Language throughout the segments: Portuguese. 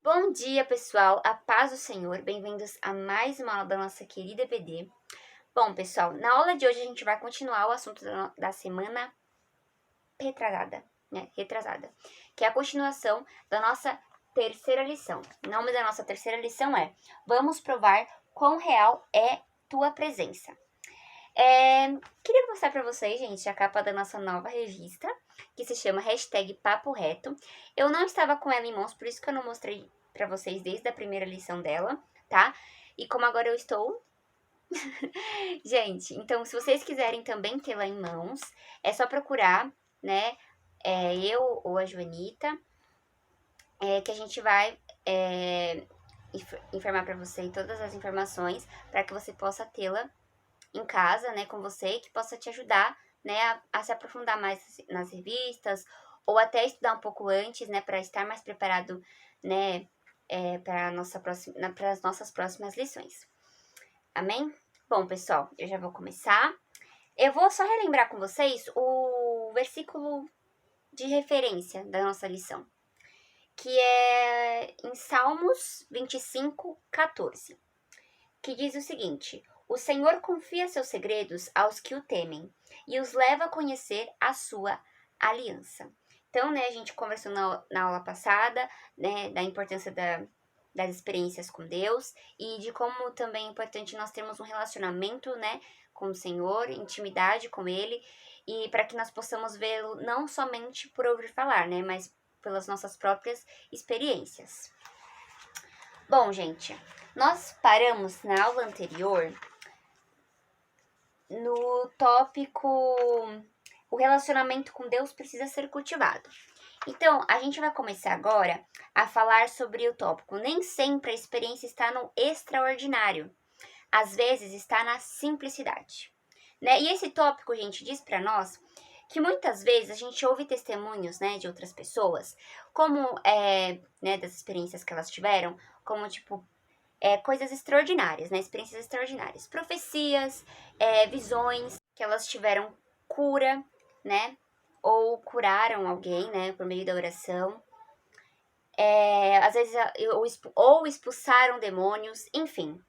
Bom dia, pessoal. A paz do Senhor. Bem-vindos a mais uma aula da nossa querida EBD. Bom, pessoal, na aula de hoje a gente vai continuar o assunto da semana retrasada, que é a continuação da nossa terceira lição. O nome da nossa terceira lição é Vamos provar quão real é tua presença. Queria mostrar para vocês, gente, a capa da nossa nova revista, que se chama Papo Reto. Eu não estava com ela em mãos, por isso que eu não mostrei para vocês desde a primeira lição dela, tá? E como agora eu estou... Gente, então se vocês quiserem também tê-la em mãos, é só procurar, né, eu ou a Joanita, que a gente vai informar para você todas as informações para que você possa tê-la em casa, né, com você, que possa te ajudar, né, a se aprofundar mais nas revistas, ou até estudar um pouco antes, né, para estar mais preparado, né, para as nossas próximas lições. Amém? Bom, pessoal, eu já vou começar. Eu vou só relembrar com vocês o versículo de referência da nossa lição, que é em Salmos 25, 14, que diz o seguinte: O Senhor confia seus segredos aos que o temem e os leva a conhecer a sua aliança. Então, né, a gente conversou na aula passada, né, da importância das experiências com Deus e de como também é importante nós termos um relacionamento, né, com o Senhor, intimidade com Ele, e para que nós possamos vê-lo não somente por ouvir falar, né, mas pelas nossas próprias experiências. Bom, gente, nós paramos na aula anterior no tópico o relacionamento com Deus precisa ser cultivado. Então, a gente vai começar agora a falar sobre o tópico. Nem sempre a experiência está no extraordinário. Às vezes está na simplicidade. Né? E esse tópico, gente, diz para nós que muitas vezes a gente ouve testemunhos, né, de outras pessoas, como, né, das experiências que elas tiveram, como, tipo, coisas extraordinárias, né, experiências extraordinárias, profecias, visões, que elas tiveram cura, né, ou curaram alguém, né, por meio da oração, às vezes, ou expulsaram demônios, enfim.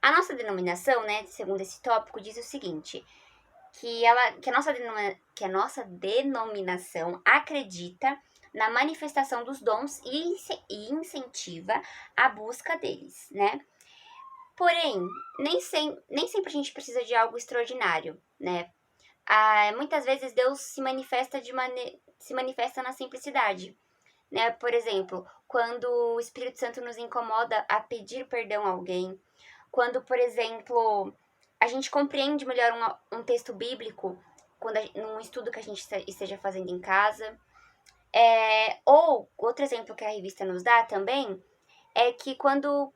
A nossa denominação, né, segundo esse tópico, diz o seguinte: que a nossa denominação acredita na manifestação dos dons e incentiva a busca deles, né? Porém, nem sempre a gente precisa de algo extraordinário, né? Muitas vezes Deus se manifesta na simplicidade, né? Por exemplo, quando o Espírito Santo nos incomoda a pedir perdão a alguém, quando, por exemplo, a gente compreende melhor um texto bíblico num estudo que a gente esteja fazendo em casa. Ou, outro exemplo que a revista nos dá também, é que quando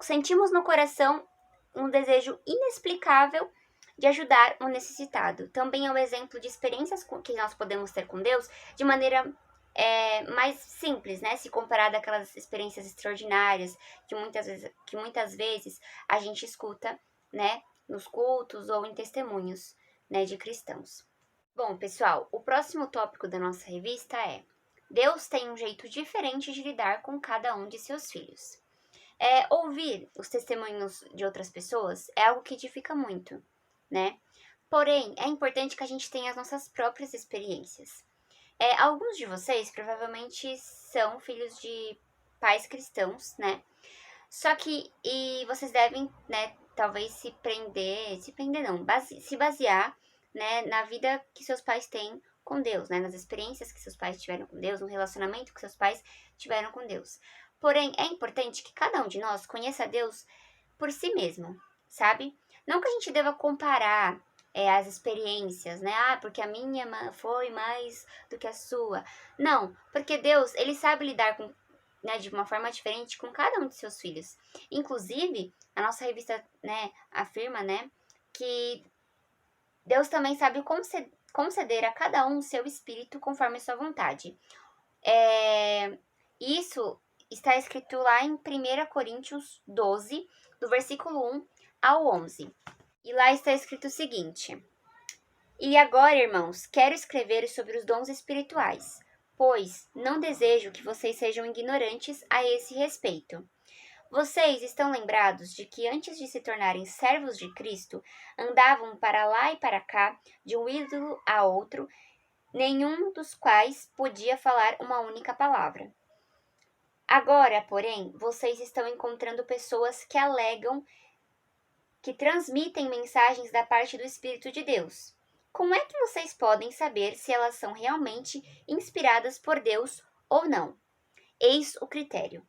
sentimos no coração um desejo inexplicável de ajudar um necessitado. Também é um exemplo de experiências que nós podemos ter com Deus de maneira mais simples, né? Se comparado àquelas experiências extraordinárias que muitas vezes a gente escuta, né? Nos cultos ou em testemunhos, né? De cristãos. Bom, pessoal, o próximo tópico da nossa revista é: Deus tem um jeito diferente de lidar com cada um de seus filhos. Ouvir os testemunhos de outras pessoas é algo que edifica muito, né? Porém, é importante que a gente tenha as nossas próprias experiências. Alguns de vocês provavelmente são filhos de pais cristãos, né? Só que, vocês devem, né, talvez se basear, né, na vida que seus pais têm com Deus, né? Nas experiências que seus pais tiveram com Deus, no relacionamento que seus pais tiveram com Deus. Porém, é importante que cada um de nós conheça Deus por si mesmo, sabe? Não que a gente deva comparar as experiências, né? Porque a minha foi mais do que a sua. Não, porque Deus, ele sabe lidar com, né, de uma forma diferente com cada um de seus filhos. Inclusive, a nossa revista, né, afirma, né, que Deus também sabe conceder a cada um o seu espírito conforme a sua vontade. Isso está escrito lá em 1 Coríntios 12, do versículo 1 ao 11. E lá está escrito o seguinte: E agora, irmãos, quero escrever sobre os dons espirituais, pois não desejo que vocês sejam ignorantes a esse respeito. Vocês estão lembrados de que antes de se tornarem servos de Cristo, andavam para lá e para cá, de um ídolo a outro, nenhum dos quais podia falar uma única palavra. Agora, porém, vocês estão encontrando pessoas que alegam que transmitem mensagens da parte do Espírito de Deus. Como é que vocês podem saber se elas são realmente inspiradas por Deus ou não? Eis o critério.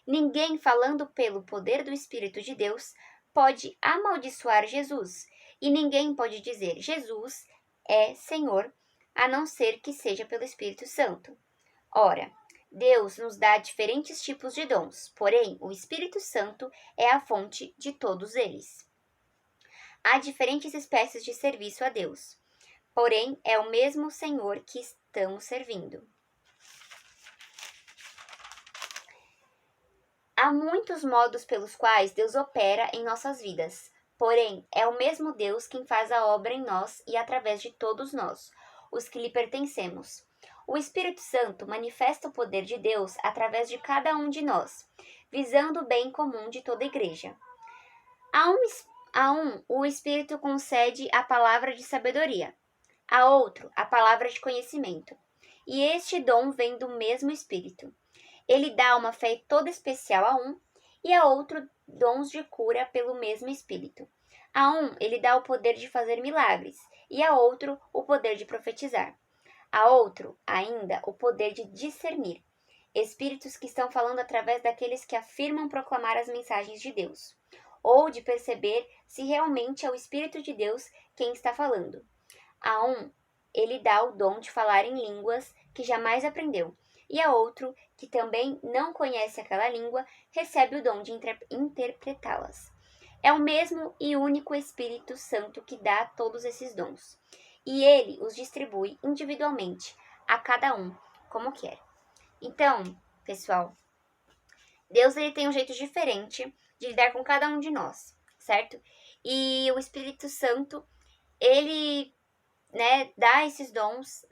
Ninguém falando pelo poder do Espírito de Deus pode amaldiçoar Jesus, e ninguém pode dizer Jesus é Senhor, a não ser que seja pelo Espírito Santo. Ora, Deus nos dá diferentes tipos de dons, porém o Espírito Santo é a fonte de todos eles. Há diferentes espécies de serviço a Deus, porém é o mesmo Senhor que estamos servindo. Há muitos modos pelos quais Deus opera em nossas vidas, porém é o mesmo Deus quem faz a obra em nós e através de todos nós, os que lhe pertencemos. O Espírito Santo manifesta o poder de Deus através de cada um de nós, visando o bem comum de toda a igreja. A um, o Espírito concede a palavra de sabedoria, a outro, a palavra de conhecimento. E este dom vem do mesmo Espírito. Ele dá uma fé toda especial a um, e a outro dons de cura pelo mesmo Espírito. A um, ele dá o poder de fazer milagres, e a outro, o poder de profetizar. A outro, ainda, o poder de discernir. Espíritos que estão falando através daqueles que afirmam proclamar as mensagens de Deus, ou de perceber se realmente é o Espírito de Deus quem está falando. A um, ele dá o dom de falar em línguas que jamais aprendeu, e a outro, que também não conhece aquela língua, recebe o dom de interpretá-las. É o mesmo e único Espírito Santo que dá todos esses dons, e ele os distribui individualmente, a cada um, como quer. Então, pessoal, Deus ele tem um jeito diferente de lidar com cada um de nós, certo? E o Espírito Santo, ele, dá esses dons,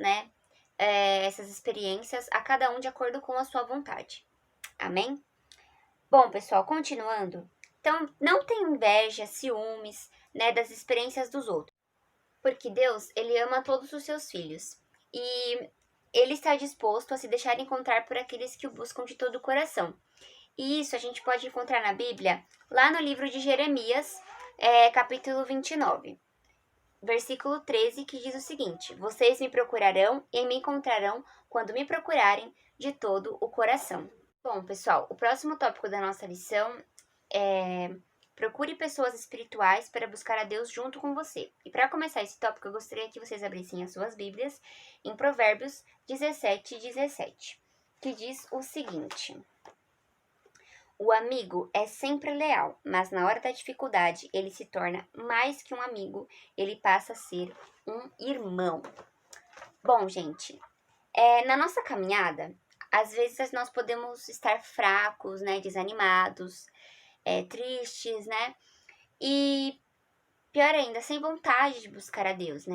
essas experiências a cada um de acordo com a sua vontade. Amém? Bom, pessoal, continuando. Então, não tenha inveja, ciúmes, das experiências dos outros. Porque Deus, ele ama todos os seus filhos. E ele está disposto a se deixar encontrar por aqueles que o buscam de todo o coração. E isso a gente pode encontrar na Bíblia, lá no livro de Jeremias, capítulo 29, versículo 13, que diz o seguinte: Vocês me procurarão e me encontrarão quando me procurarem de todo o coração. Bom, pessoal, o próximo tópico da nossa lição é: procure pessoas espirituais para buscar a Deus junto com você. E para começar esse tópico, eu gostaria que vocês abrissem as suas Bíblias em Provérbios 17:17, que diz o seguinte: O amigo é sempre leal, mas na hora da dificuldade ele se torna mais que um amigo, ele passa a ser um irmão. Bom, gente, na nossa caminhada, às vezes nós podemos estar fracos, desanimados, tristes, e pior ainda, sem vontade de buscar a Deus,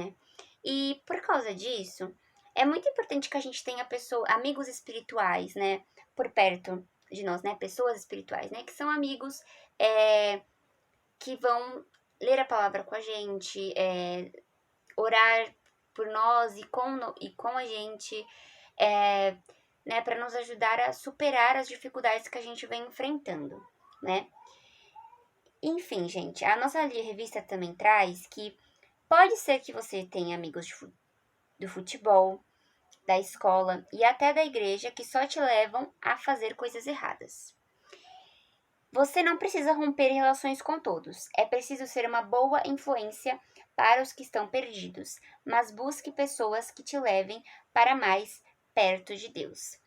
E por causa disso, é muito importante que a gente tenha amigos espirituais, por perto de nós, pessoas espirituais, que são amigos que vão ler a palavra com a gente, orar por nós e com a gente, para nos ajudar a superar as dificuldades que a gente vem enfrentando, Enfim, gente, a nossa revista também traz que pode ser que você tenha amigos do futebol, da escola e até da igreja que só te levam a fazer coisas erradas. Você não precisa romper relações com todos. É preciso ser uma boa influência para os que estão perdidos, mas busque pessoas que te levem para mais perto de Deus.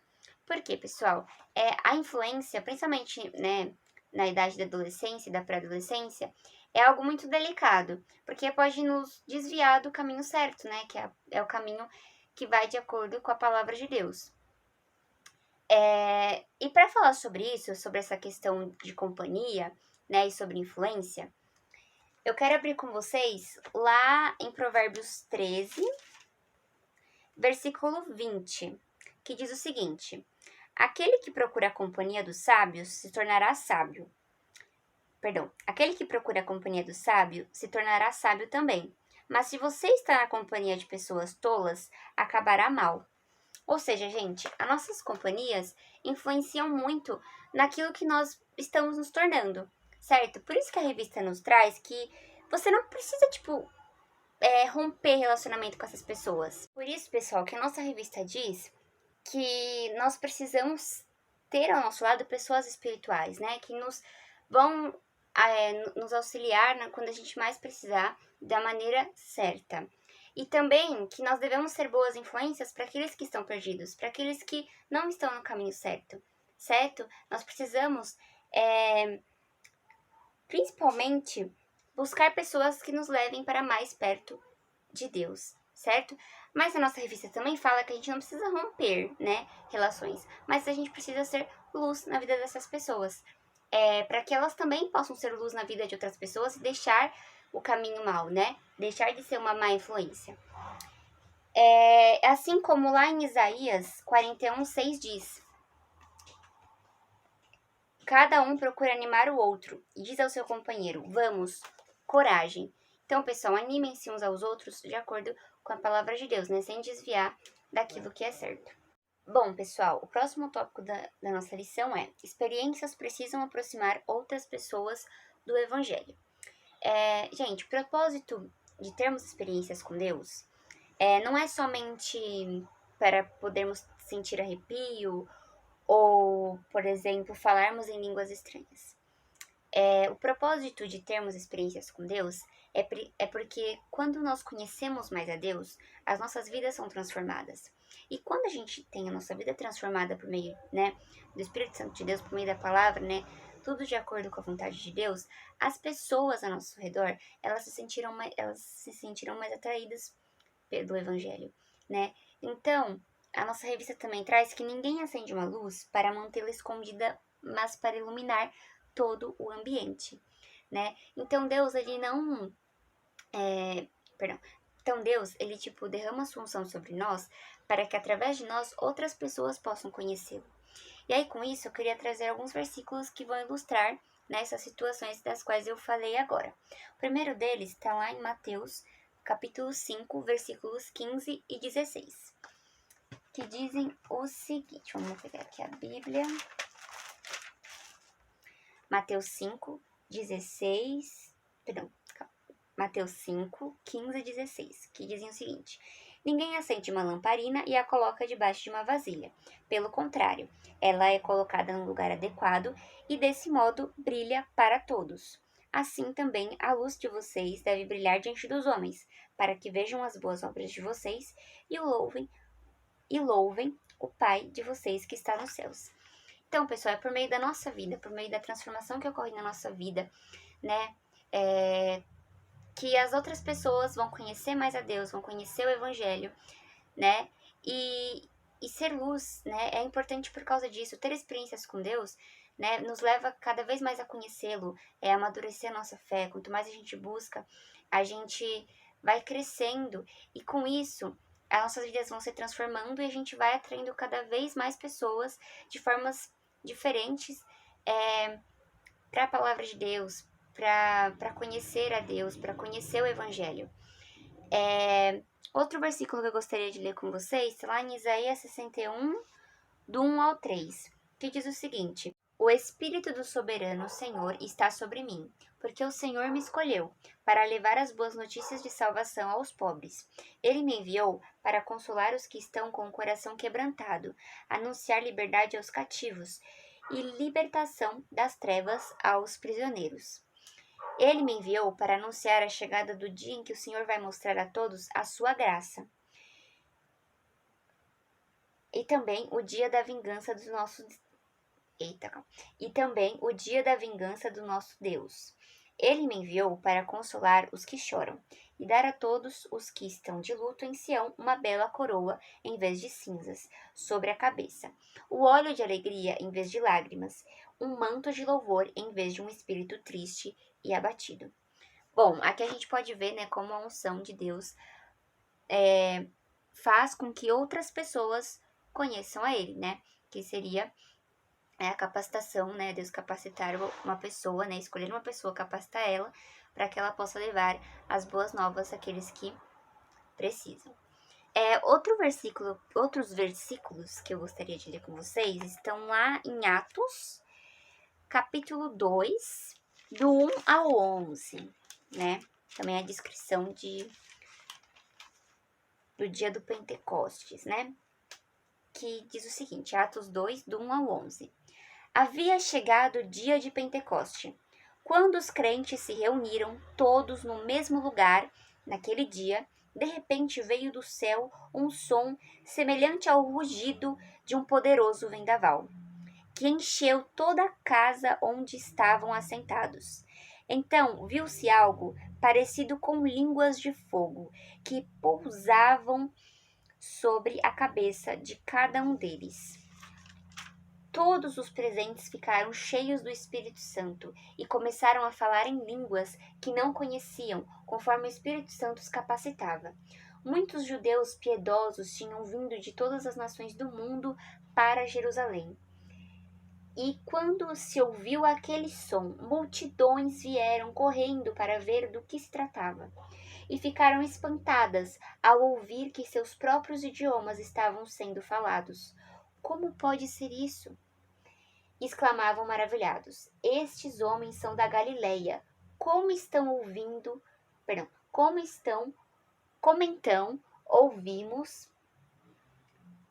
Por quê, pessoal? A influência, principalmente, na idade da adolescência e da pré-adolescência, é algo muito delicado, porque pode nos desviar do caminho certo, que é o caminho que vai de acordo com a palavra de Deus. E para falar sobre isso, sobre essa questão de companhia, e sobre influência, eu quero abrir com vocês lá em Provérbios 13, versículo 20, que diz o seguinte: aquele que procura a companhia dos sábios se tornará sábio. Perdão, aquele que procura a companhia do sábio se tornará sábio também. Mas se você está na companhia de pessoas tolas, acabará mal. Ou seja, gente, as nossas companhias influenciam muito naquilo que nós estamos nos tornando, certo? Por isso que a revista nos traz que você não precisa, romper relacionamento com essas pessoas. Por isso, pessoal, que a nossa revista diz que nós precisamos ter ao nosso lado pessoas espirituais, né? Que nos vão nos auxiliar quando a gente mais precisar, da maneira certa. E também que nós devemos ser boas influências para aqueles que estão perdidos, para aqueles que não estão no caminho certo, certo? Nós precisamos, principalmente, buscar pessoas que nos levem para mais perto de Deus, certo? Mas a nossa revista também fala que a gente não precisa romper, né, relações, mas a gente precisa ser luz na vida dessas pessoas, para que elas também possam ser luz na vida de outras pessoas e deixar o caminho mal, né? Deixar de ser uma má influência. Assim como lá em Isaías 41:6 diz: cada um procura animar o outro e diz ao seu companheiro: vamos, coragem. Então, pessoal, animem-se uns aos outros de acordo com a palavra de Deus, né? Sem desviar daquilo que é certo. Bom, pessoal, o próximo tópico da nossa lição é: experiências precisam aproximar outras pessoas do Evangelho. Gente, o propósito de termos experiências com Deus não é somente para podermos sentir arrepio ou, por exemplo, falarmos em línguas estranhas. O propósito de termos experiências com Deus é porque quando nós conhecemos mais a Deus, as nossas vidas são transformadas. E quando a gente tem a nossa vida transformada por meio, né, do Espírito Santo de Deus, por meio da palavra, né, tudo de acordo com a vontade de Deus, as pessoas ao nosso redor, elas se sentirão mais atraídas pelo Evangelho, né? Então, a nossa revista também traz que ninguém acende uma luz para mantê-la escondida, mas para iluminar todo o ambiente, né? Então Deus, ele não, Então Deus, ele derrama a sua unção sobre nós para que através de nós outras pessoas possam conhecê-lo. E aí com isso eu queria trazer alguns versículos que vão ilustrar nessas situações das quais eu falei agora. O primeiro deles está lá em Mateus, capítulo 5, versículos 15 e 16, que dizem o seguinte, vamos pegar aqui a Bíblia. Mateus 5, 16, perdão, Mateus 5, 15 e 16, que dizem o seguinte: ninguém acende uma lamparina e a coloca debaixo de uma vasilha. Pelo contrário, ela é colocada no lugar adequado e desse modo brilha para todos. Assim também a luz de vocês deve brilhar diante dos homens, para que vejam as boas obras de vocês e louvem o Pai de vocês que está nos céus. Então, pessoal, é por meio da nossa vida, por meio da transformação que ocorre na nossa vida, né, que as outras pessoas vão conhecer mais a Deus, vão conhecer o Evangelho, né, e ser luz, né, é importante por causa disso. Ter experiências com Deus, né, nos leva cada vez mais a conhecê-lo, amadurecer a nossa fé. Quanto mais a gente busca, a gente vai crescendo, e com isso as nossas vidas vão se transformando e a gente vai atraindo cada vez mais pessoas de formas diferentes para a palavra de Deus, para conhecer a Deus, para conhecer o Evangelho. Outro versículo que eu gostaria de ler com vocês, lá em Isaías 61, do 1 ao 3, que diz o seguinte: o Espírito do soberano Senhor está sobre mim, porque o Senhor me escolheu para levar as boas notícias de salvação aos pobres. Ele me enviou para consolar os que estão com o coração quebrantado, anunciar liberdade aos cativos e libertação das trevas aos prisioneiros. Ele me enviou para anunciar a chegada do dia em que o Senhor vai mostrar a todos a sua graça. E também o dia da vingança dos nossos E também o dia da vingança do nosso Deus. Ele me enviou para consolar os que choram e dar a todos os que estão de luto em Sião uma bela coroa em vez de cinzas sobre a cabeça, o óleo de alegria em vez de lágrimas, um manto de louvor em vez de um espírito triste e abatido. Bom, aqui a gente pode ver, né, como a unção de Deus faz com que outras pessoas conheçam a Ele, né? Que seria a capacitação, né? Deus capacitar uma pessoa, né? Escolher uma pessoa, capacitar ela, para que ela possa levar as boas novas àqueles que precisam. Outros versículos que eu gostaria de ler com vocês estão lá em Atos, capítulo 2, do 1 ao 11, né? Também a descrição do dia do Pentecostes, né? Que diz o seguinte, Atos 2, do 1 ao 11. Havia chegado o dia de Pentecoste, quando os crentes se reuniram todos no mesmo lugar. Naquele dia, de repente veio do céu um som semelhante ao rugido de um poderoso vendaval, que encheu toda a casa onde estavam assentados. Então viu-se algo parecido com línguas de fogo, que pousavam sobre a cabeça de cada um deles. Todos os presentes ficaram cheios do Espírito Santo e começaram a falar em línguas que não conheciam, conforme o Espírito Santo os capacitava. Muitos judeus piedosos tinham vindo de todas as nações do mundo para Jerusalém. E quando se ouviu aquele som, multidões vieram correndo para ver do que se tratava. E ficaram espantadas ao ouvir que seus próprios idiomas estavam sendo falados. Como pode ser isso? Exclamavam maravilhados. Estes homens são da Galileia. Como então ouvimos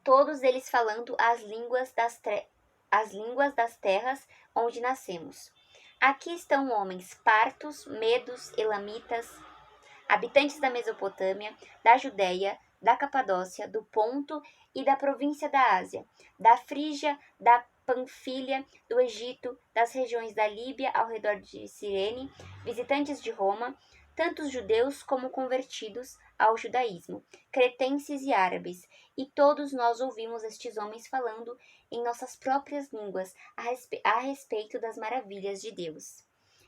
todos eles falando as línguas das terras onde nascemos? Aqui estão homens partos, medos, elamitas, habitantes da Mesopotâmia, da Judéia, da Capadócia, do Ponto e da província da Ásia, da Frígia, da Panfilha, do Egito, das regiões da Líbia ao redor de Cirene, visitantes de Roma, tantos judeus como convertidos ao judaísmo, cretenses e árabes, e todos nós ouvimos estes homens falando em nossas próprias línguas a respeito das maravilhas de Deus.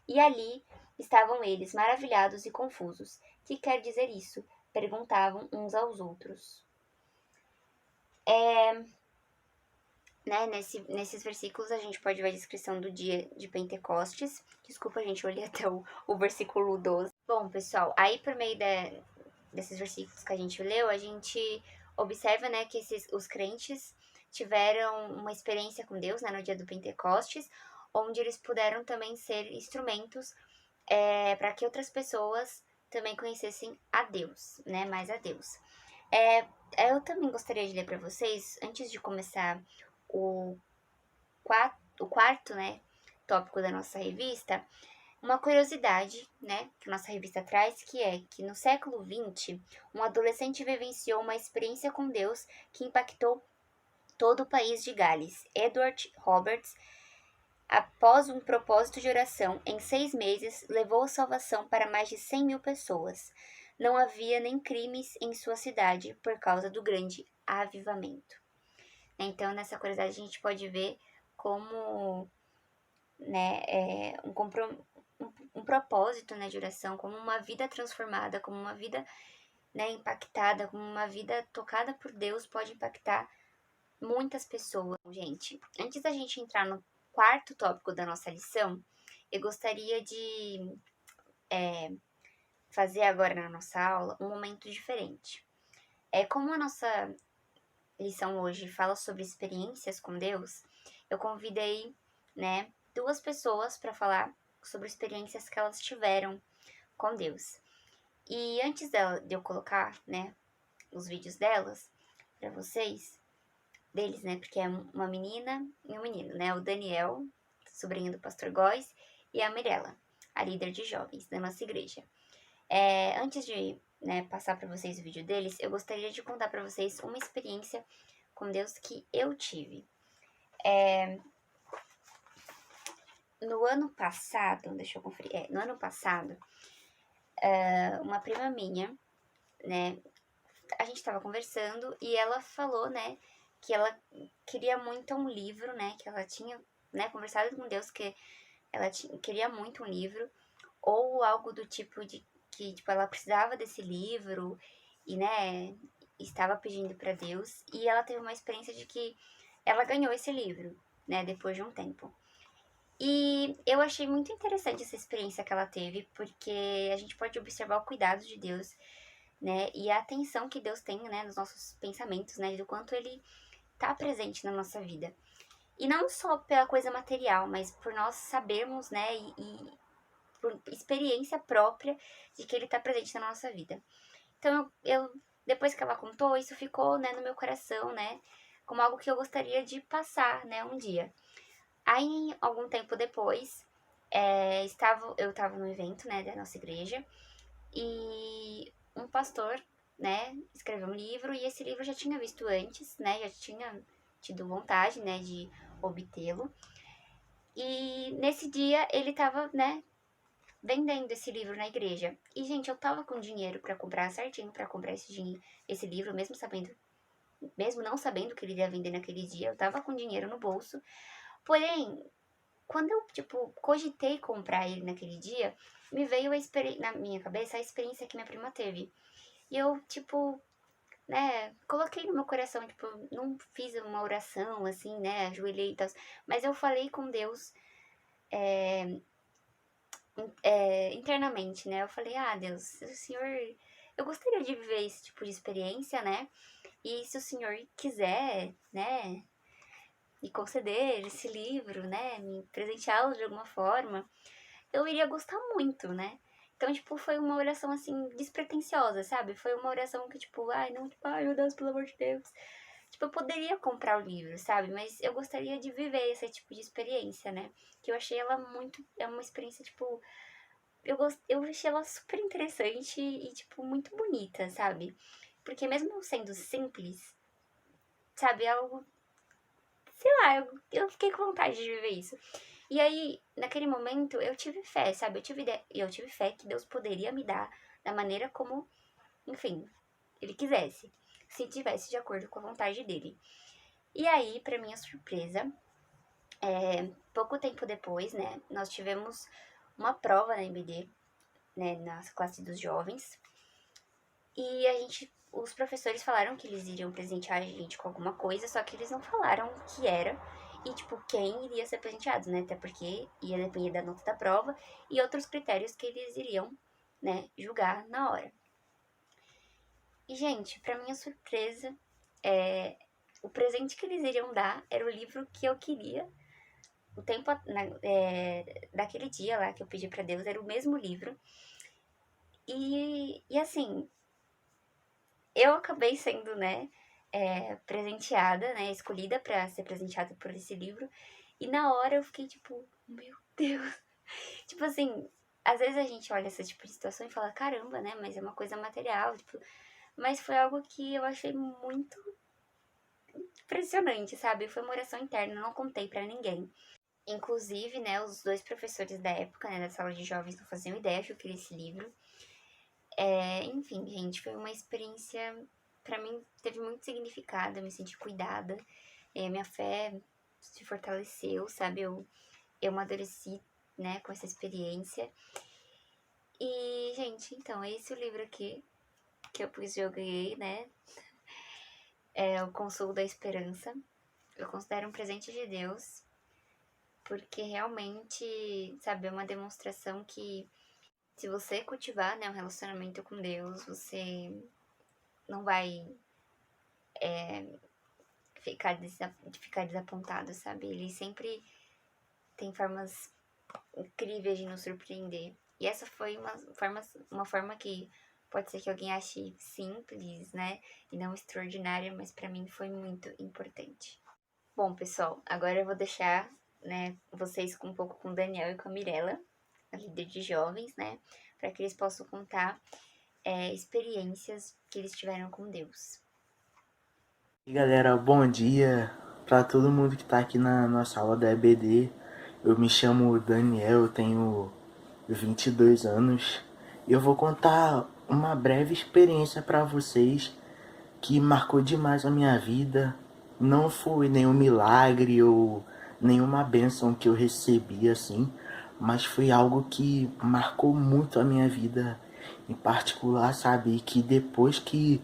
E ali estavam eles, maravilhados e confusos. Que quer dizer isso? Perguntavam uns aos outros. Nesses versículos a gente pode ver a descrição do dia de Pentecostes. Desculpa, gente, eu olhei até o versículo 12. Bom, pessoal, aí por meio desses versículos que a gente leu, a gente observa, né, que os crentes tiveram uma experiência com Deus, né, no dia do Pentecostes, onde eles puderam também ser instrumentos para que outras pessoas também conhecessem a Deus, né, mais a Deus. Eu também gostaria de ler para vocês, antes de começar o quarto, né, tópico da nossa revista, uma curiosidade, né, que a nossa revista traz, que é que no século XX, um adolescente vivenciou uma experiência com Deus que impactou todo o país de Gales. Edward Roberts, após um propósito de oração, em 6 meses, levou salvação para mais de 100 mil pessoas. Não havia nem crimes em sua cidade por causa do grande avivamento. Então, nessa curiosidade, a gente pode ver como, né, um propósito, né, de oração, como uma vida transformada, como uma vida, né, impactada, como uma vida tocada por Deus pode impactar muitas pessoas. Gente, antes da gente entrar no quarto tópico da nossa lição, eu gostaria de fazer agora na nossa aula um momento diferente. Como a nossa lição hoje fala sobre experiências com Deus, eu convidei, né, 2 pessoas para falar sobre experiências que elas tiveram com Deus. E antes de eu colocar, né, os vídeos deles, né, porque é uma menina e um menino, né, o Daniel, sobrinho do pastor Góes, e a Mirella, a líder de jovens da nossa igreja. Antes de, né, passar para vocês o vídeo deles, eu gostaria de contar para vocês uma experiência com Deus que eu tive. No ano passado, deixa eu conferir, no ano passado, uma prima minha, né, a gente estava conversando e ela falou, né, que ela queria muito um livro, né, que ela tinha, né, conversado com Deus que ela queria muito um livro, ou algo do tipo de que, tipo, ela precisava desse livro e, né, estava pedindo para Deus e ela teve uma experiência de que ela ganhou esse livro, né, depois de um tempo. E eu achei muito interessante essa experiência que ela teve, porque a gente pode observar o cuidado de Deus, né, e a atenção que Deus tem, né, nos nossos pensamentos, né, do quanto ele tá presente na nossa vida. E não só pela coisa material, mas por nós sabermos, né, e por experiência própria de que ele tá presente na nossa vida. Então, depois que ela contou, isso ficou, né, no meu coração, né, como algo que eu gostaria de passar, né, um dia. Aí, algum tempo depois, eu estava no evento, né, da nossa igreja, e um pastor, né, escreveu um livro, e esse livro eu já tinha visto antes, né, já tinha tido vontade, né, de obtê-lo. E nesse dia ele tava, né, vendendo esse livro na igreja. E, gente, eu tava com dinheiro pra comprar certinho, pra comprar esse livro, mesmo não sabendo que ele ia vender naquele dia, eu tava com dinheiro no bolso. Porém, quando eu, tipo, cogitei comprar ele naquele dia, me veio na minha cabeça a experiência que minha prima teve. E eu, tipo, né, coloquei no meu coração, tipo, não fiz uma oração, assim, né, ajoelhei e tal, mas eu falei com Deus, internamente, né, eu falei, ah, Deus, o Senhor, eu gostaria de viver esse tipo de experiência, né, e se o Senhor quiser, né, me conceder esse livro, né, me presenteá-lo de alguma forma, eu iria gostar muito, né? Então, tipo, foi uma oração, assim, despretensiosa, sabe? Foi uma oração que, tipo, ai, não, tipo, ai, meu Deus, pelo amor de Deus. Tipo, eu poderia comprar o livro, sabe? Mas eu gostaria de viver esse tipo de experiência, né? Que eu achei ela muito, é uma experiência, tipo, eu achei ela super interessante e, tipo, muito bonita, sabe? Porque mesmo sendo simples, sabe? É algo, sei lá, eu fiquei com vontade de viver isso. E aí, naquele momento, eu tive fé, sabe? Eu tive fé que Deus poderia me dar da maneira como, enfim, Ele quisesse. Se tivesse de acordo com a vontade dele. E aí, pra minha surpresa, pouco tempo depois, né, nós tivemos uma prova na MBD, né, na classe dos jovens. E os professores falaram que eles iriam presentear a gente com alguma coisa, só que eles não falaram o que era e, tipo, quem iria ser presenteado, né? Até porque ia depender da nota da prova e outros critérios que eles iriam, né, julgar na hora. E, gente, pra minha surpresa, o presente que eles iriam dar era o livro que eu queria. O tempo daquele dia lá que eu pedi pra Deus era o mesmo livro. E assim, eu acabei sendo, né, presenteada, né, escolhida para ser presenteada por esse livro. E na hora eu fiquei tipo, meu Deus. Tipo assim, às vezes a gente olha esse tipo de situação e fala, caramba, né, mas é uma coisa material, tipo. Mas foi algo que eu achei muito impressionante, sabe? Foi uma oração interna, eu não contei para ninguém. Inclusive, né, os dois professores da época, né, da sala de jovens não faziam ideia que eu queria esse livro. Enfim, gente, foi uma experiência, pra mim, teve muito significado, eu me senti cuidada, minha fé se fortaleceu, sabe, eu amadureci, né, com essa experiência. E, gente, então, esse é o livro aqui, que eu ganhei, né, é O Consolo da Esperança. Eu considero um presente de Deus, porque realmente, sabe, é uma demonstração que se você cultivar, né, um relacionamento com Deus, você não vai ficar desapontado, sabe? Ele sempre tem formas incríveis de nos surpreender. E essa foi uma forma que pode ser que alguém ache simples, né? E não extraordinária, mas pra mim foi muito importante. Bom, pessoal, agora eu vou deixar, né, vocês um pouco com o Daniel e com a Mirella, a líder de jovens, né? Para que eles possam contar experiências que eles tiveram com Deus. E galera, bom dia para todo mundo que tá aqui na nossa aula da EBD. Eu me chamo Daniel, eu tenho 22 anos e eu vou contar uma breve experiência para vocês que marcou demais a minha vida. Não foi nenhum milagre ou nenhuma bênção que eu recebi assim, mas foi algo que marcou muito a minha vida em particular, sabe? E que depois que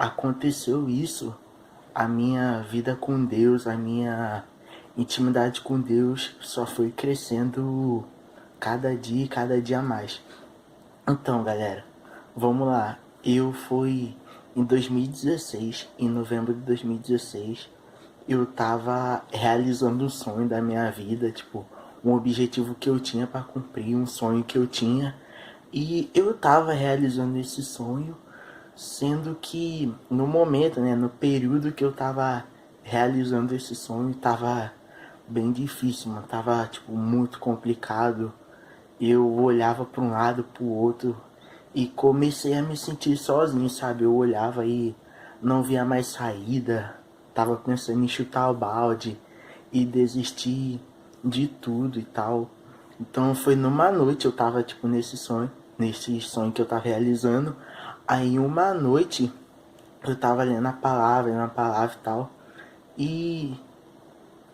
aconteceu isso, a minha vida com Deus, a minha intimidade com Deus só foi crescendo cada dia mais. Então, galera, vamos lá. Eu fui em 2016, em novembro de 2016, eu tava realizando um sonho da minha vida, tipo, um objetivo que eu tinha para cumprir, um sonho que eu tinha, e eu tava realizando esse sonho, sendo que no momento, né, no período que eu tava realizando esse sonho, tava bem difícil, mano, tava tipo muito complicado. Eu olhava para um lado, para o outro e comecei a me sentir sozinho, sabe? Eu olhava e não via mais saída, tava pensando em chutar o balde e desistir de tudo e tal. Então foi numa noite eu tava tipo nesse sonho que eu tava realizando. Aí uma noite eu tava lendo a palavra e tal. E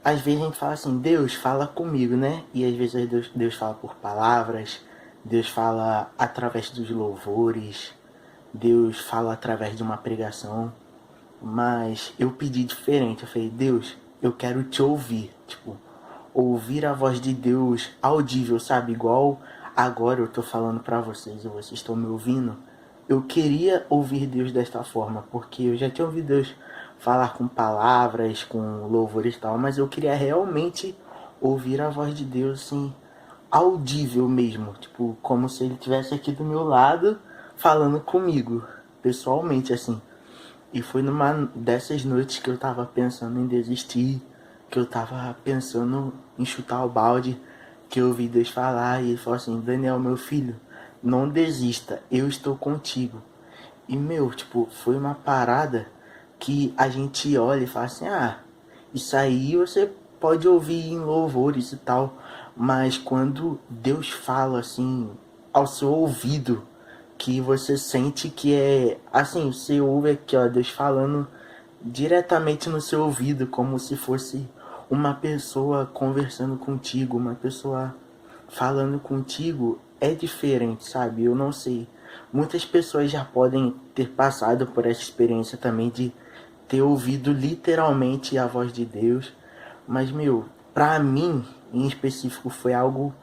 às vezes a gente fala assim, Deus fala comigo, né? E às vezes Deus fala por palavras, Deus fala através dos louvores, Deus fala através de uma pregação. Mas eu pedi diferente, eu falei, Deus, eu quero te ouvir. Tipo, ouvir a voz de Deus audível, sabe? Igual agora eu tô falando pra vocês e vocês estão me ouvindo. Eu queria ouvir Deus desta forma, porque eu já tinha ouvido Deus falar com palavras, com louvores e tal, mas eu queria realmente ouvir a voz de Deus assim, audível mesmo, tipo, como se ele estivesse aqui do meu lado falando comigo, pessoalmente assim. E foi numa dessas noites que eu tava pensando em desistir, que eu tava pensando em chutar o balde, que eu ouvi Deus falar e ele falou assim, Daniel, meu filho, não desista, eu estou contigo. E meu, tipo, foi uma parada que a gente olha e fala assim, ah, isso aí você pode ouvir em louvores e tal, mas quando Deus fala assim ao seu ouvido, que você sente que é assim, você ouve aqui, ó, Deus falando diretamente no seu ouvido, como se fosse uma pessoa conversando contigo, uma pessoa falando contigo, é diferente, sabe? Eu não sei. Muitas pessoas já podem ter passado por essa experiência também de ter ouvido literalmente a voz de Deus, mas meu, pra mim em específico foi algo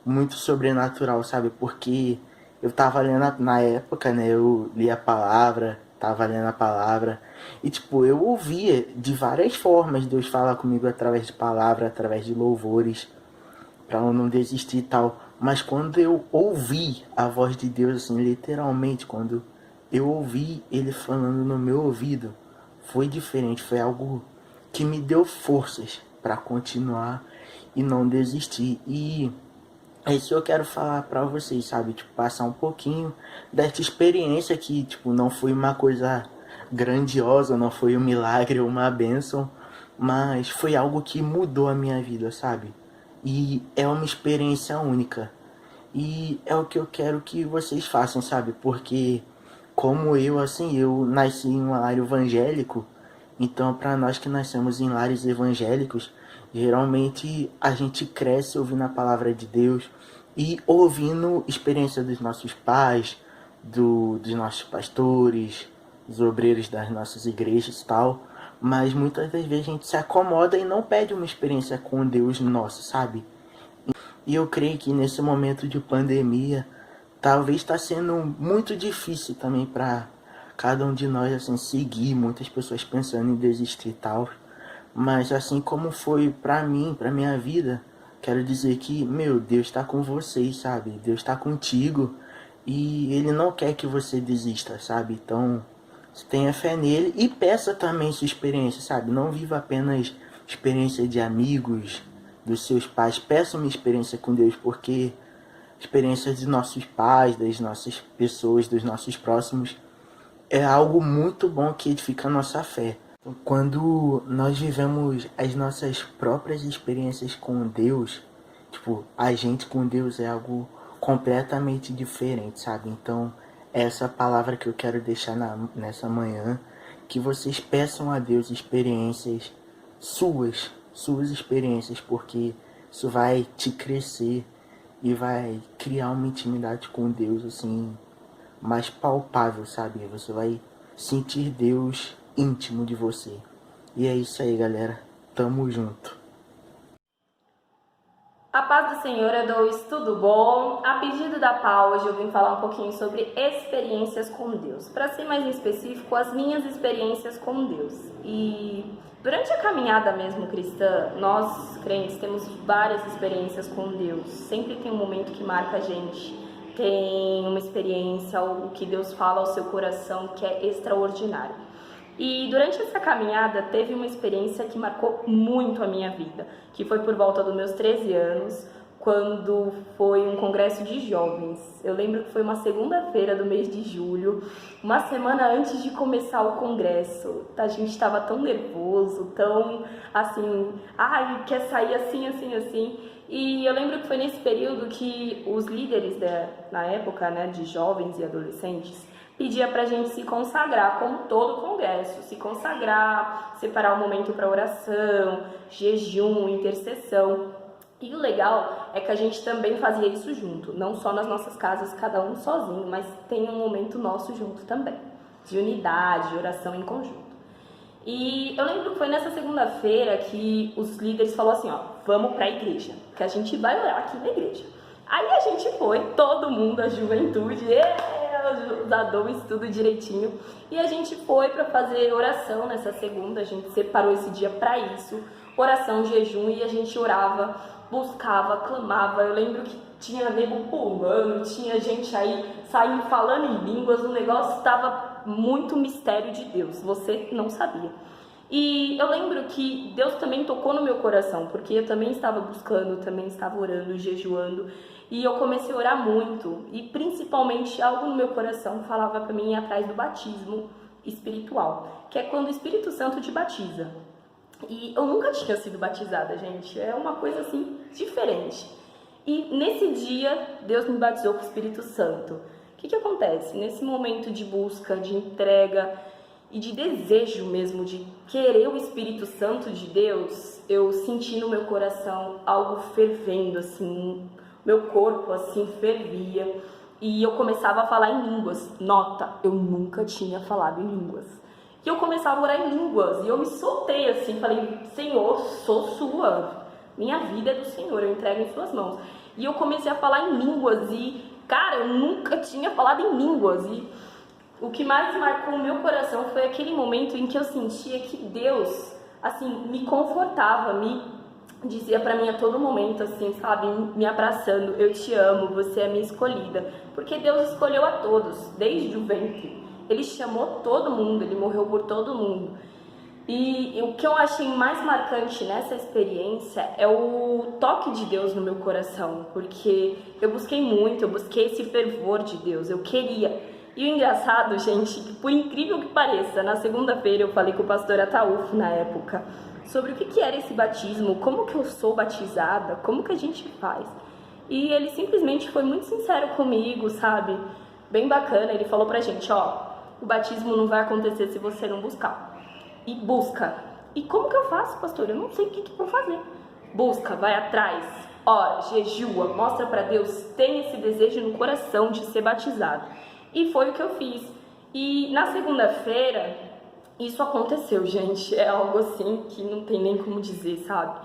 muito sobrenatural, sabe? Porque eu tava lendo na época, né? Eu li a palavra, tava lendo a palavra. E tipo, eu ouvia de várias formas Deus falar comigo através de palavra, através de louvores, pra eu não desistir e tal. Mas quando eu ouvi a voz de Deus, assim, literalmente, quando eu ouvi ele falando no meu ouvido, foi diferente, foi algo que me deu forças para continuar e não desistir. E é isso que eu quero falar pra vocês, sabe? Tipo, passar um pouquinho dessa experiência que, tipo, não foi uma coisa grandiosa, não foi um milagre ou uma bênção, mas foi algo que mudou a minha vida, sabe? E é uma experiência única. E é o que eu quero que vocês façam, sabe? Porque como eu, assim, eu nasci em um lar evangélico, então para nós que nascemos em lares evangélicos, geralmente a gente cresce ouvindo a palavra de Deus e ouvindo experiência dos nossos pais, dos nossos pastores, dos obreiros das nossas igrejas e tal. Mas muitas das vezes a gente se acomoda e não pede uma experiência com Deus nosso, sabe? E eu creio que nesse momento de pandemia, talvez está sendo muito difícil também para cada um de nós assim seguir, muitas pessoas pensando em desistir e tal. Mas assim como foi para mim, para minha vida, quero dizer que, meu, Deus está com vocês, sabe? Deus está contigo e ele não quer que você desista, sabe? Então, tenha fé nele e peça também sua experiência, sabe? Não viva apenas experiência de amigos, dos seus pais. Peça uma experiência com Deus, porque experiências de nossos pais, das nossas pessoas, dos nossos próximos, é algo muito bom que edifica a nossa fé. Quando nós vivemos as nossas próprias experiências com Deus, tipo, a gente com Deus é algo completamente diferente, sabe? Então, essa palavra que eu quero deixar nessa manhã, que vocês peçam a Deus experiências suas experiências, porque isso vai te crescer e vai criar uma intimidade com Deus, assim, mais palpável, sabe? Você vai sentir Deus íntimo de você. E é isso aí, galera. Tamo junto. A paz do Senhor, Edois, tudo bom? A pedido da Pau, hoje eu vim falar um pouquinho sobre experiências com Deus. Para ser mais específico, as minhas experiências com Deus. E durante a caminhada mesmo cristã, nós, crentes, temos várias experiências com Deus. Sempre tem um momento que marca a gente. Tem uma experiência, algo que Deus fala ao seu coração que é extraordinário. E durante essa caminhada teve uma experiência que marcou muito a minha vida, que foi por volta dos meus 13 anos, quando foi um congresso de jovens. Eu lembro que foi uma segunda-feira do mês de julho, uma semana antes de começar o congresso. A gente estava tão nervoso, tão assim, quer sair assim, assim, assim. E eu lembro que foi nesse período que os líderes na época, né, de jovens e adolescentes, pedia pra gente se consagrar, como todo o congresso, se consagrar, separar um momento para oração, jejum, intercessão. E o legal é que a gente também fazia isso junto, não só nas nossas casas, cada um sozinho, mas tem um momento nosso junto também, de unidade, de oração em conjunto. E eu lembro que foi nessa segunda-feira que os líderes falaram assim, vamos pra igreja, que a gente vai orar aqui na igreja. Aí a gente foi, todo mundo, a juventude, os adultos, tudo direitinho. E a gente foi para fazer oração nessa segunda, a gente separou esse dia para isso. Oração, jejum, e a gente orava, buscava, clamava. Eu lembro que tinha nego pulando, tinha gente aí saindo falando em línguas, o negócio estava muito mistério de Deus, você não sabia. E eu lembro que Deus também tocou no meu coração, porque eu também estava buscando, também estava orando, jejuando, e eu comecei a orar muito, e principalmente algo no meu coração falava para mim ir atrás do batismo espiritual, que é quando o Espírito Santo te batiza. E eu nunca tinha sido batizada, gente, é uma coisa assim diferente. E nesse dia Deus me batizou com o Espírito Santo. O que acontece? Nesse momento de busca, de entrega e de desejo mesmo de querer o Espírito Santo de Deus, eu senti no meu coração algo fervendo, assim, meu corpo assim fervia e eu começava a falar em línguas. Nota, eu nunca tinha falado em línguas. E eu começava a orar em línguas e eu me soltei assim, falei, Senhor, sou sua, minha vida é do Senhor, eu entrego em suas mãos. E eu comecei a falar em línguas e, cara, eu nunca tinha falado em línguas. E o que mais marcou o meu coração foi aquele momento em que eu sentia que Deus, assim, me confortava, me dizia pra mim a todo momento, assim, sabe, me abraçando, eu te amo, você é minha escolhida. Porque Deus escolheu a todos, desde o ventre. Ele chamou todo mundo, ele morreu por todo mundo. E o que eu achei mais marcante nessa experiência é o toque de Deus no meu coração, porque eu busquei muito, eu busquei esse fervor de Deus, eu queria. E o engraçado, gente, por incrível que pareça, na segunda-feira eu falei com o pastor Ataúfo na época sobre o que era esse batismo, como que eu sou batizada, como que a gente faz. E ele simplesmente foi muito sincero comigo, sabe? Bem bacana, ele falou pra gente, o batismo não vai acontecer se você não buscar. E busca. E como que eu faço, pastor? Eu não sei o que eu vou fazer. Busca, vai atrás, ora, jejua, mostra pra Deus, tem esse desejo no coração de ser batizado. E foi o que eu fiz. E na segunda-feira, isso aconteceu, gente. É algo assim que não tem nem como dizer, sabe?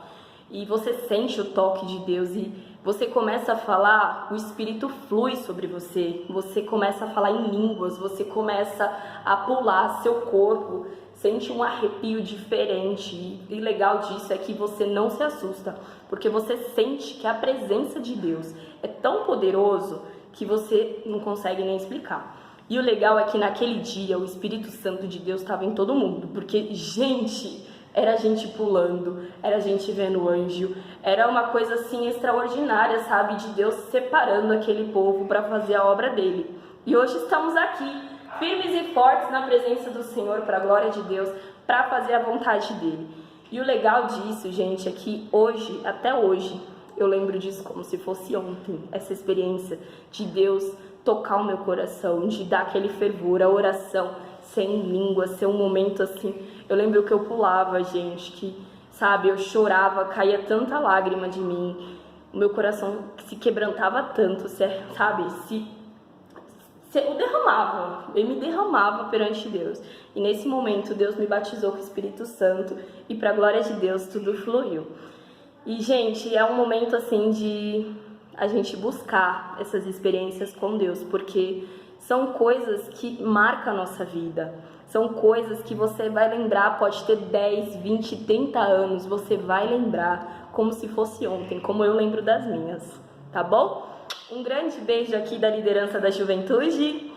E você sente o toque de Deus e você começa a falar, o Espírito flui sobre você. Você começa a falar em línguas, você começa a pular seu corpo, sente um arrepio diferente. E o legal disso é que você não se assusta, porque você sente que a presença de Deus é tão poderoso que você não consegue nem explicar. E o legal é que naquele dia o Espírito Santo de Deus estava em todo mundo, porque, gente, era gente pulando, era gente vendo anjo, era uma coisa assim extraordinária, sabe, de Deus separando aquele povo para fazer a obra dele. E hoje estamos aqui, firmes e fortes na presença do Senhor, para a glória de Deus, para fazer a vontade dele. E o legal disso, gente, é que hoje, até hoje, eu lembro disso como se fosse ontem, essa experiência de Deus tocar o meu coração, de dar aquele fervor, a oração sem língua, ser um momento assim. Eu lembro que eu pulava, gente, que, sabe, eu chorava, caía tanta lágrima de mim, o meu coração se quebrantava tanto, sabe, eu derramava, eu me derramava perante Deus. E nesse momento Deus me batizou com o Espírito Santo e para a glória de Deus tudo fluiu. E gente, é um momento assim de a gente buscar essas experiências com Deus, porque são coisas que marcam a nossa vida. São coisas que você vai lembrar, pode ter 10, 20, 30 anos, você vai lembrar como se fosse ontem, como eu lembro das minhas, tá bom? Um grande beijo aqui da liderança da juventude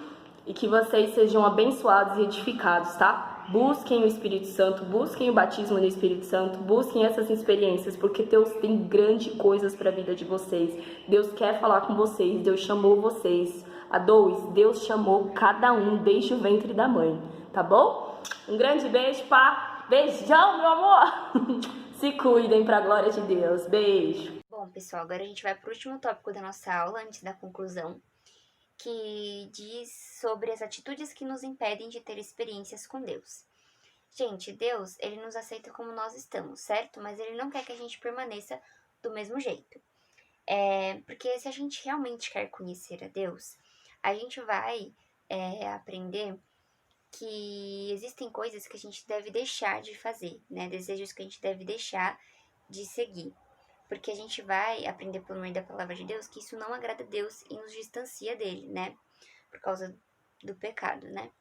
e que vocês sejam abençoados e edificados, tá? Busquem o Espírito Santo, busquem o batismo no Espírito Santo, busquem essas experiências, porque Deus tem grandes coisas para a vida de vocês. Deus quer falar com vocês, Deus chamou vocês. A dois, Deus chamou cada um desde o ventre da mãe, tá bom? Um grande beijo, pá. Beijão, meu amor. Se cuidem para a glória de Deus. Beijo. Bom, pessoal, agora a gente vai para o último tópico da nossa aula, antes da conclusão, que diz sobre as atitudes que nos impedem de ter experiências com Deus. Gente, Deus, ele nos aceita como nós estamos, certo? Mas ele não quer que a gente permaneça do mesmo jeito. Porque se a gente realmente quer conhecer a Deus, a gente vai aprender que existem coisas que a gente deve deixar de fazer, né? Desejos que a gente deve deixar de seguir. Porque a gente vai aprender pelo meio da palavra de Deus que isso não agrada a Deus e nos distancia dele, né? Por causa do pecado, né?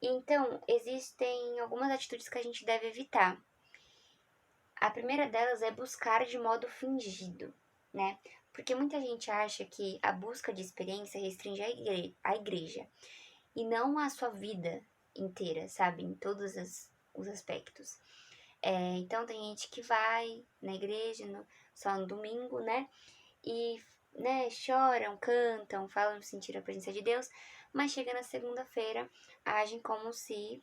Então, existem algumas atitudes que a gente deve evitar. A primeira delas é buscar de modo fingido, né? Porque muita gente acha que a busca de experiência restringe a igreja e não a sua vida inteira, sabe? Em todos os aspectos. Então, tem gente que vai na igreja só no domingo, né? E choram, cantam, falam sentir a presença de Deus, mas chega na segunda-feira, agem como se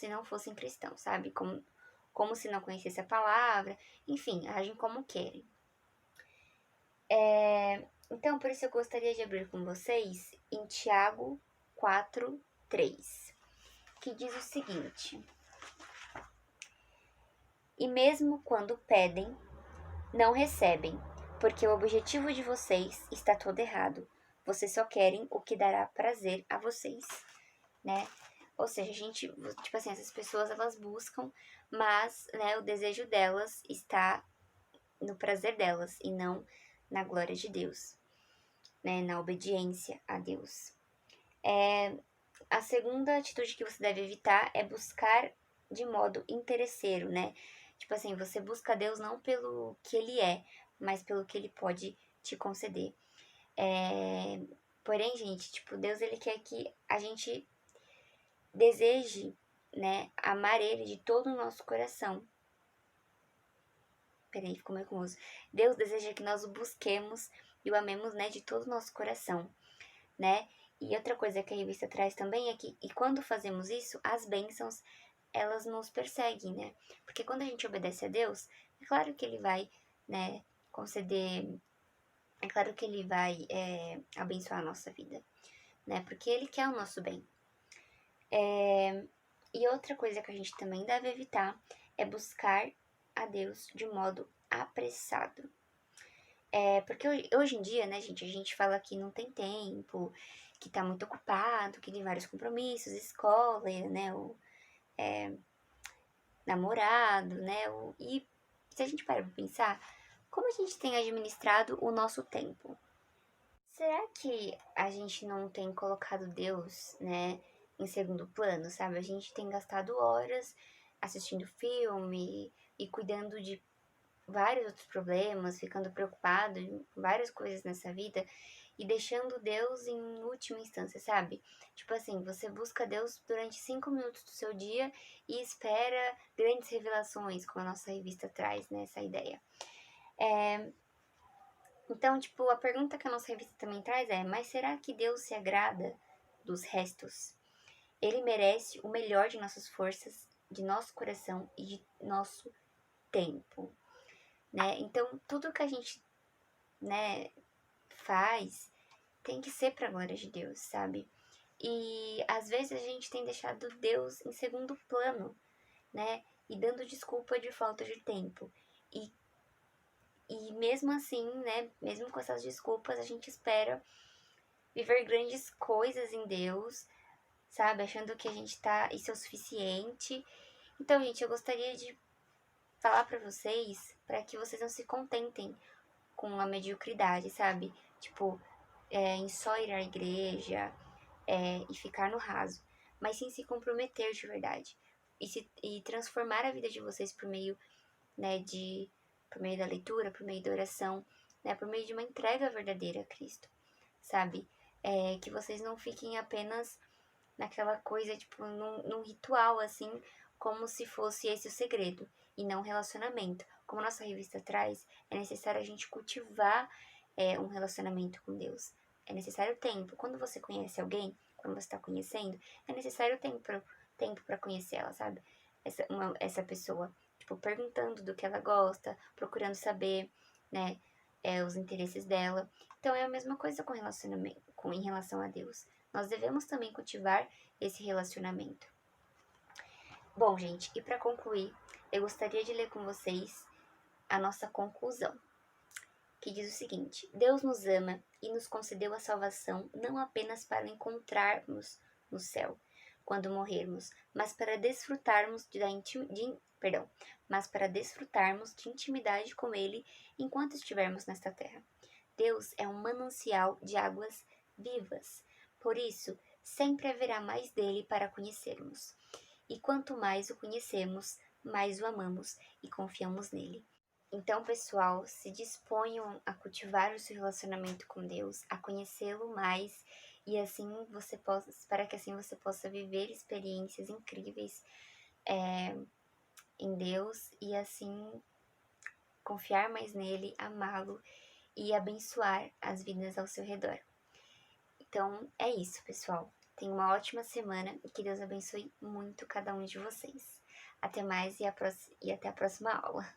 não fossem cristãos, sabe? Como se não conhecesse a palavra, enfim, agem como querem. Então, por isso eu gostaria de abrir com vocês em Tiago 4:3, que diz o seguinte: E mesmo quando pedem, não recebem, porque o objetivo de vocês está todo errado. Vocês só querem o que dará prazer a vocês, né? Ou seja, tipo assim, essas pessoas, elas buscam, mas, né, o desejo delas está no prazer delas e não na glória de Deus, né, na obediência a Deus. A segunda atitude que você deve evitar é buscar de modo interesseiro, né? Tipo assim, você busca Deus não pelo que Ele é, mas pelo que Ele pode te conceder. Porém, gente, tipo, Deus, Ele quer que a gente deseje, né, amar Ele de todo o nosso coração. Peraí, ficou meio confuso. Deus deseja que nós o busquemos e o amemos, né, de todo o nosso coração, né? E outra coisa que a revista traz também é que, e quando fazemos isso, as bênçãos, elas nos perseguem, né? Porque quando a gente obedece a Deus, é claro que Ele vai, né, conceder, é claro que Ele vai abençoar a nossa vida, né? Porque Ele quer o nosso bem. E outra coisa que a gente também deve evitar é buscar a Deus de modo apressado. Porque hoje em dia, né, gente, a gente fala que não tem tempo, que tá muito ocupado, que tem vários compromissos, escola, né, namorado, né, e se a gente parar pra pensar, como a gente tem administrado o nosso tempo? Será que a gente não tem colocado Deus, né, em segundo plano, sabe? A gente tem gastado horas assistindo filme e cuidando de vários outros problemas, ficando preocupado em várias coisas nessa vida e deixando Deus em última instância, sabe? Tipo assim, você busca Deus durante 5 minutos do seu dia e espera grandes revelações, como a nossa revista traz, né, essa ideia. Então, tipo, a pergunta que a nossa revista também traz é: mas será que Deus se agrada dos restos? Ele merece o melhor de nossas forças, de nosso coração e de nosso tempo, né? Então, tudo que a gente, né, faz tem que ser para a glória de Deus, sabe? E às vezes a gente tem deixado Deus em segundo plano, né? E dando desculpa de falta de tempo. E mesmo assim, né, mesmo com essas desculpas, a gente espera viver grandes coisas em Deus, sabe? Achando que a gente isso é o suficiente. Então, gente, eu gostaria de falar pra vocês, para que vocês não se contentem com a mediocridade, sabe? Tipo, em só ir à igreja, e ficar no raso, mas sim se comprometer de verdade e transformar a vida de vocês por meio, né, por meio da leitura, por meio da oração, né, por meio de uma entrega verdadeira a Cristo, sabe? Que vocês não fiquem apenas naquela coisa, tipo, num ritual, assim, como se fosse esse o segredo, e não relacionamento. Como nossa revista traz, é necessário a gente cultivar um relacionamento com Deus. É necessário tempo. Quando você conhece alguém, quando você está conhecendo, é necessário tempo para conhecer ela, sabe? Essa pessoa. Tipo, perguntando do que ela gosta, procurando saber, né, os interesses dela. Então é a mesma coisa com relacionamento, em relação a Deus. Nós devemos também cultivar esse relacionamento. Bom, gente, e para concluir, eu gostaria de ler com vocês a nossa conclusão, que diz o seguinte: Deus nos ama e nos concedeu a salvação não apenas para encontrarmos no céu quando morrermos, mas para desfrutarmos de intimidade com Ele enquanto estivermos nesta terra. Deus é um manancial de águas vivas. Por isso, sempre haverá mais dele para conhecermos. E quanto mais o conhecemos, mais o amamos e confiamos nele. Então, pessoal, se disponham a cultivar o seu relacionamento com Deus, a conhecê-lo mais e para que assim você possa viver experiências incríveis em Deus e assim confiar mais nele, amá-lo e abençoar as vidas ao seu redor. Então, é isso, pessoal. Tenha uma ótima semana e que Deus abençoe muito cada um de vocês. Até mais e até a próxima aula.